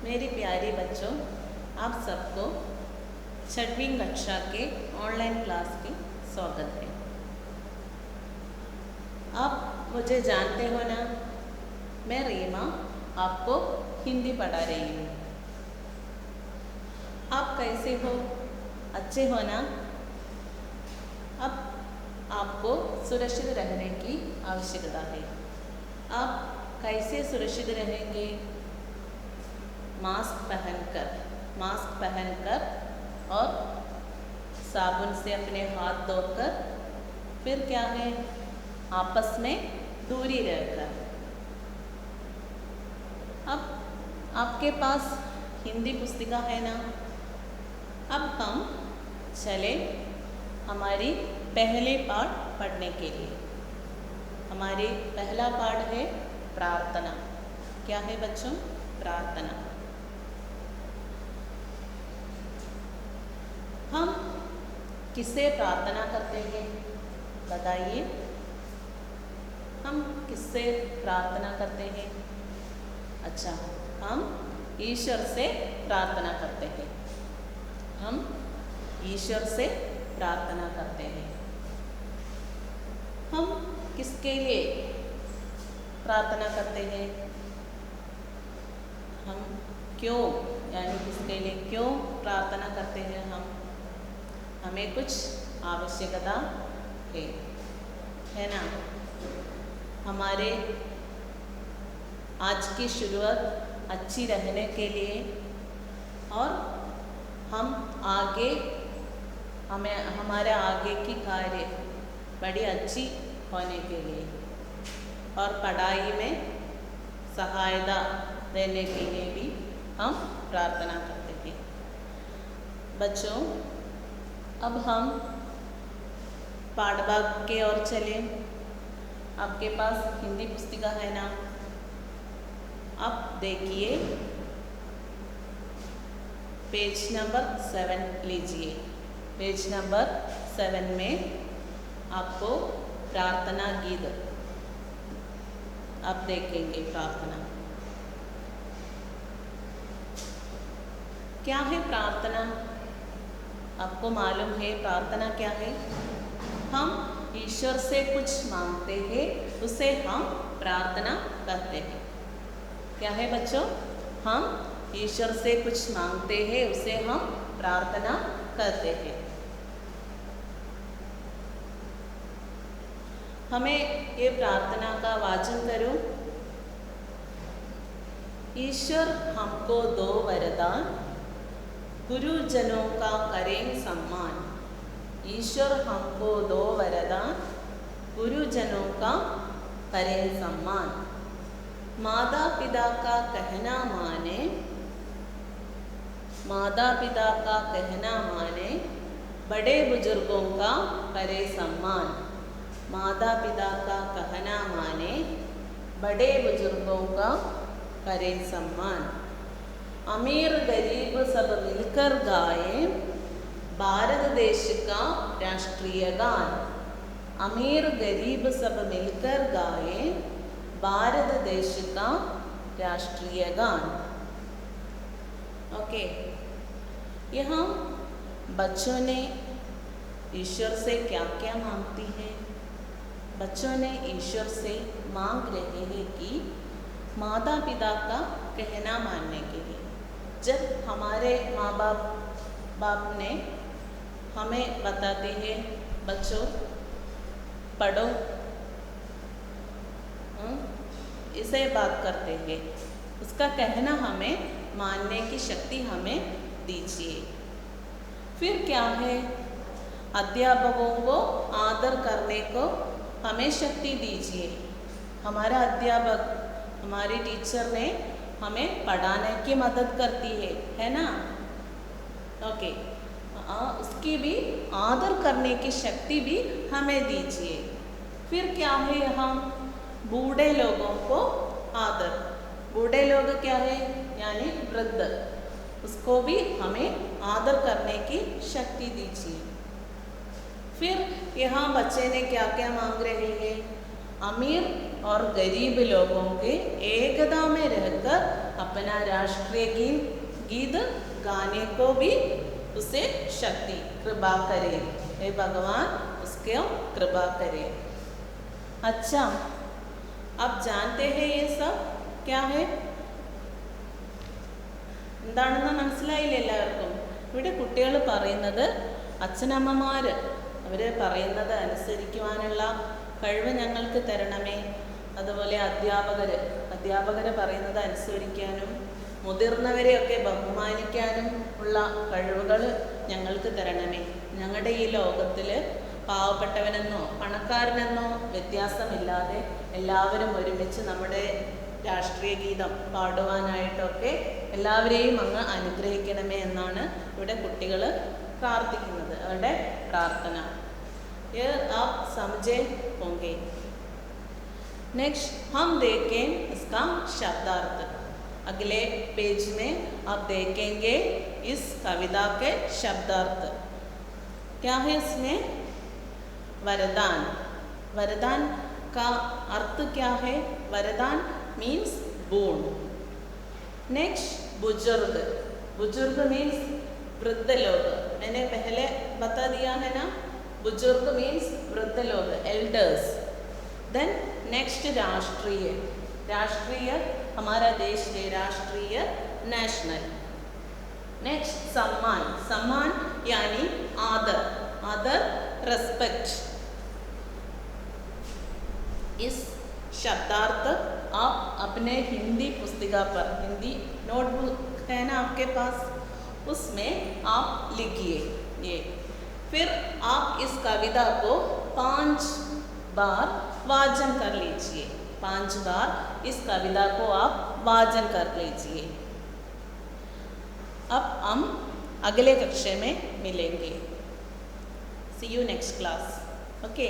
मेरी प्यारी बच्चों, आप सबको छठवीं कक्षा के ऑनलाइन क्लास की स्वागत है। आप मुझे जानते हो ना, मैं रीमा आपको हिंदी पढ़ा रही हूँ। आप कैसे हो? अच्छे हो ना? अब आपको सुरक्षित रहने की आवश्यकता है। आप कैसे सुरक्षित रहेंगे? मास्क पहनकर और साबुन से अपने हाथ धोकर, फिर क्या है, आपस में दूरी रहकर। अब आपके पास हिंदी पुस्तिका है ना? अब हम चले हमारी पहले पाठ पढ़ने के लिए। हमारी पहला पाठ है प्रार्थना। क्या है बच्चों? प्रार्थना। हम किससे प्रार्थना करते हैं? बताइए, हम किससे प्रार्थना करते हैं? अच्छा, हम ईश्वर से प्रार्थना करते हैं। हम ईश्वर से प्रार्थना करते हैं। हम किसके लिए प्रार्थना करते हैं? हम क्यों, यानी किसके लिए क्यों प्रार्थना करते हैं? हमें कुछ आवश्यकता है ना? हमारे आज की शुरुआत अच्छी रहने के लिए और हमारे आगे की कार्य बड़ी अच्छी होने के लिए और पढ़ाई में सहायता देने के लिए भी हम प्रार्थना करते हैं। बच्चों, अब हम पाठभाग के ओर चलें। आपके पास हिंदी पुस्तिका है ना? अब देखिए, पेज नंबर 7 लीजिए। पेज नंबर 7 में आपको प्रार्थना गीत आप देखेंगे। प्रार्थना क्या है? प्रार्थना आपको मालूम है प्रार्थना क्या है? हम ईश्वर से कुछ मांगते हैं, उसे हम प्रार्थना करते हैं। क्या है बच्चों? हम ईश्वर से कुछ मांगते हैं, उसे हम प्रार्थना करते हैं। हमें ये प्रार्थना का वाचन करो। ईश्वर हमको दो वरदान, गुरुजनों का करें सम्मान। ईश्वर हमको दो वरदान, गुरुजनों का करें सम्मान। माता पिता का कहना माने, माता पिता का कहना माने, बड़े बुजुर्गों का करे सम्मान। माता पिता का कहना माने, बड़े बुजुर्गों का करे सम्मान। अमीर गरीब सब मिलकर गाएं भारत देश का राष्ट्रीय गान। अमीर गरीब सब मिलकर गाएं भारत देश का राष्ट्रीय गान। ओके, यहाँ बच्चों ने ईश्वर से क्या क्या मांगती हैं? बच्चों ने ईश्वर से मांग रहे हैं कि माता पिता का कहना मानने के लिए। जब हमारे माँ बाप ने हमें बताते हैं, बच्चों पढ़ो, इसे बात करते हैं, उसका कहना हमें मानने की शक्ति हमें दीजिए। फिर क्या है? अध्यापकों को आदर करने को हमें शक्ति दीजिए। हमारा अध्यापक, हमारी टीचर ने हमें पढ़ाने की मदद करती है ना? ओके, उसकी भी आदर करने की शक्ति भी हमें दीजिए। फिर क्या है? हम बूढ़े लोगों को आदर, बूढ़े लोग क्या है, यानी वृद्ध, उसको भी हमें आदर करने की शक्ति दीजिए। फिर यहाँ बच्चे ने क्या क्या मांग रहे हैं? अमीर और गरीब लोगों के एकता में रहकर अपना राष्ट्रीय गीत गाने को भी उसे शक्ति कृपा करे। हे भगवान उसको कृपा करे। अच्छा, आप जानते हैं ये सब क्या है? എന്താണെന്ന് മനസ്സിലായില്ല എല്ലാവർക്കും? ഇവിടെ കുട്ടികൾ പറയുന്നത് അച്ഛനമ്മമാർ അവർ പറയുന്നത് അനുസരിക്കുവാനുള്ള കഴിവ് ഞങ്ങൾക്ക് തരണമേ. അതുപോലെ അധ്യാപകർ പറയുന്നത് അനുസരിക്കാനും മുതിർന്നവരെയൊക്കെ ബഹുമാനിക്കാനും ഉള്ള കഴിവുകൾ ഞങ്ങൾക്ക് തരണമേ. ഞങ്ങളുടെ ഈ ലോകത്തിൽ പാവപ്പെട്ടവനെന്നോ പണക്കാരനെന്നോ വ്യത്യാസമില്ലാതെ എല്ലാവരും ഒരുമിച്ച് നമ്മുടെ രാഷ്ട്രീയ ഗീതം പാടുവാനായിട്ടൊക്കെ എല്ലാവരെയും അങ്ങ് അനുഗ്രഹിക്കണമേ എന്നാണ് ഇവിടെ കുട്ടികൾ പ്രാർത്ഥിക്കുന്നത്, അവരുടെ പ്രാർത്ഥന. ये आप समझे होंगे. नेक्स्ट हम देखें इसका शब्दार्थ. अगले पेज में आप देखेंगे इस कविता के शब्दार्थ. क्या है इसमें? वरदान. वरदान का अर्थ क्या है? वरदान मीन्स बोन. नेक्स्ट बुजुर्ग. बुजुर्ग मीन्स वृद्ध लोग. मैंने पहले बता दिया है ना, बुजुर्ग मीन्स वृद्ध लोग, एल्डर्स. देन नेक्स्ट राष्ट्रीय. राष्ट्रीय हमारा देश है, राष्ट्रीय नेशनल. नेक्स्ट सम्मान. सम्मान यानी आदर, आदर रेस्पेक्ट. इस शब्दार्थ आप अपने हिंदी पुस्तिका पर, हिंदी नोटबुक है ना आपके पास, उसमें आप लिखिए ये. फिर आप इस कविता को 5 बार वाचन कर लीजिए. 5 बार इस कविता को आप वाचन कर लीजिए. अब हम अगले कक्षा में मिलेंगे. See you next class. Okay.